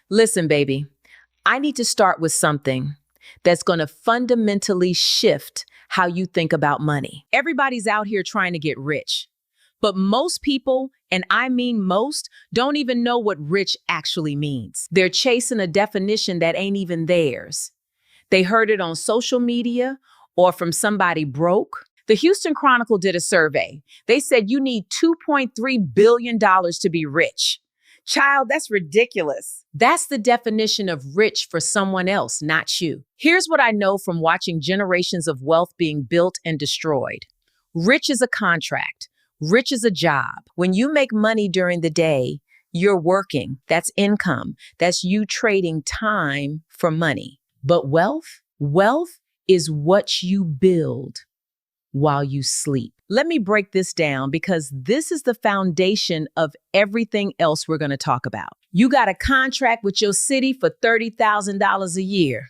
Listen, baby, I need to start with something that's going to fundamentally shift how you think about money. Everybody's out here trying to get rich, but most people, and I mean most, don't even know what rich actually means. They're chasing a definition that ain't even theirs. They heard it on social media or from somebody broke. The Houston Chronicle did a survey. They said you need $2.3 billion to be rich. Child, that's ridiculous. That's the definition of rich for someone else, not you. Here's what I know from watching generations of wealth being built and destroyed. Rich is a contract. Rich is a job. When you make money during the day, you're working. That's income. That's you trading time for money. But wealth is what you build while you sleep. Let me break this down because this is the foundation of everything else we're going to talk about. You got a contract with your city for $30,000 a year.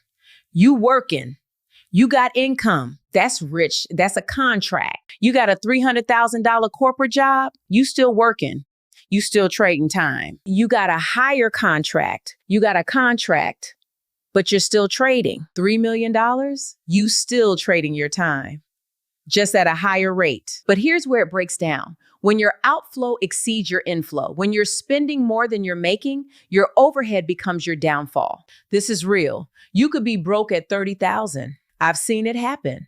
You working. You got income. That's rich. That's a contract. You got a $300,000 corporate job. You still working. You still trading time. You got a higher contract. You got a contract, but you're still trading. $3 million. You still trading your time, just at a higher rate. But here's where it breaks down. When your outflow exceeds your inflow, when you're spending more than you're making, your overhead becomes your downfall. This is real. You could be broke at 30,000. I've seen it happen.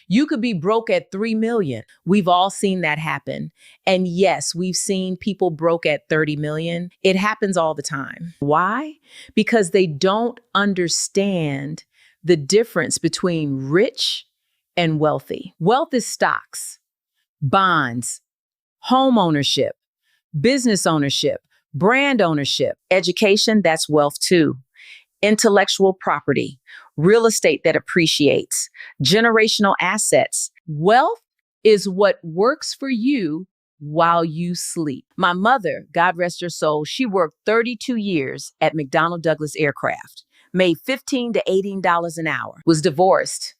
You could be broke at 3 million. We've all seen that happen. And yes, we've seen people broke at 30 million. It happens all the time. Why? Because they don't understand the difference between rich and wealthy. Wealth is stocks, bonds, home ownership, business ownership, brand ownership, education, that's wealth too, intellectual property, real estate that appreciates, generational assets. Wealth is what works for you while you sleep. My mother, God rest her soul, she worked 32 years at McDonnell Douglas Aircraft, made $15 to $18 an hour, was divorced,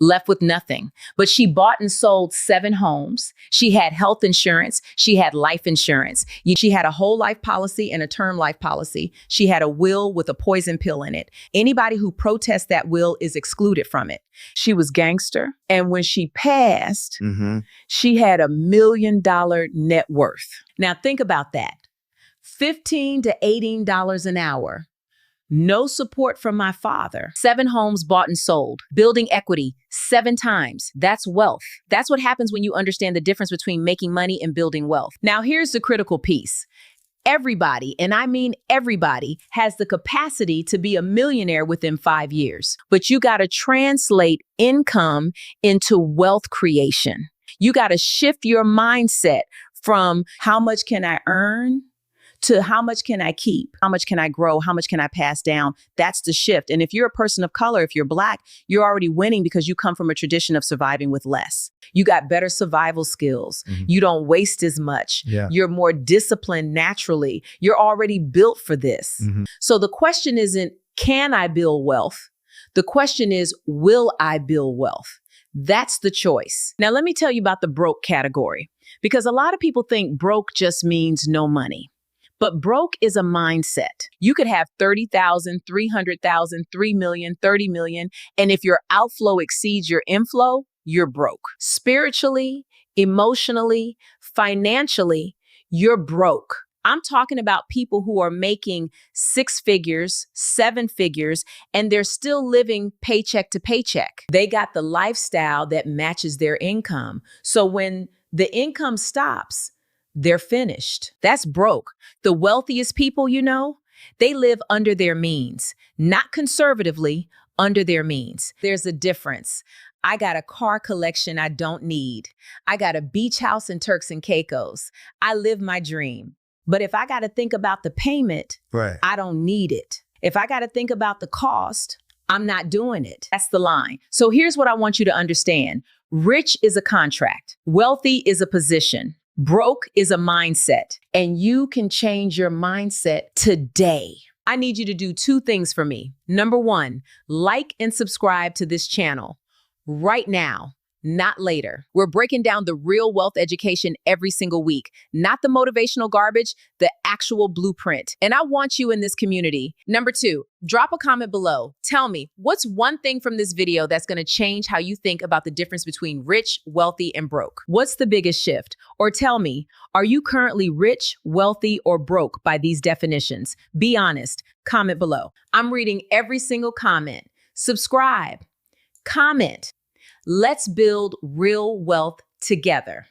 left with nothing. But she bought and sold 7 homes. She had health insurance. She had life insurance. She had a whole life policy and a term life policy. She had a will with a poison pill in it. Anybody who protests that will is excluded from it. She was gangster. And when she passed, she had $1 million net worth. Now think about that. $15 to $18 an hour. No support from my father. 7 homes bought and sold. Building equity 7 times. That's wealth. That's what happens when you understand the difference between making money and building wealth. Now, here's the critical piece. Everybody, and I mean everybody, has the capacity to be a millionaire within 5 years. But you got to translate income into wealth creation. You got to shift your mindset from how much can I earn to how much can I keep? How much can I grow? How much can I pass down? That's the shift. And if you're a person of color, if you're Black, you're already winning because you come from a tradition of surviving with less. You got better survival skills. You don't waste as much. You're more disciplined naturally. You're already built for this. So the question isn't, can I build wealth? The question is, will I build wealth? That's the choice. Now, let me tell you about the broke category, because a lot of people think broke just means no money. But broke is a mindset. You could have 30,000, 300,000, 3 million, 30 million. And if your outflow exceeds your inflow, you're broke. Spiritually, emotionally, financially, you're broke. I'm talking about people who are making 6 figures, 7 figures, and they're still living paycheck to paycheck. They got the lifestyle that matches their income. So when the income stops, they're finished. That's broke. The wealthiest people, you know, they live under their means, not conservatively, under their means. There's a difference. I got a car collection I don't need. I got a beach house in Turks and Caicos. I live my dream. But if I got to think about the payment, I don't need it. If I got to think about the cost, I'm not doing it. That's the line. So here's what I want you to understand. Rich is a contract. Wealthy is a position. Broke is a mindset, and you can change your mindset today. I need you to do 2 things for me. Number 1, like and subscribe to this channel right now. not later. We're breaking down the real wealth education every single week, not the motivational garbage, the actual blueprint. And I want you in this community. Number 2, drop a comment below. Tell me, what's one thing from this video that's going to change how you think about the difference between rich, wealthy, and broke? What's the biggest shift? Or tell me, are you currently rich, wealthy, or broke by these definitions? Be honest. Comment below. I'm reading every single comment. Subscribe. Comment. Let's build real wealth together.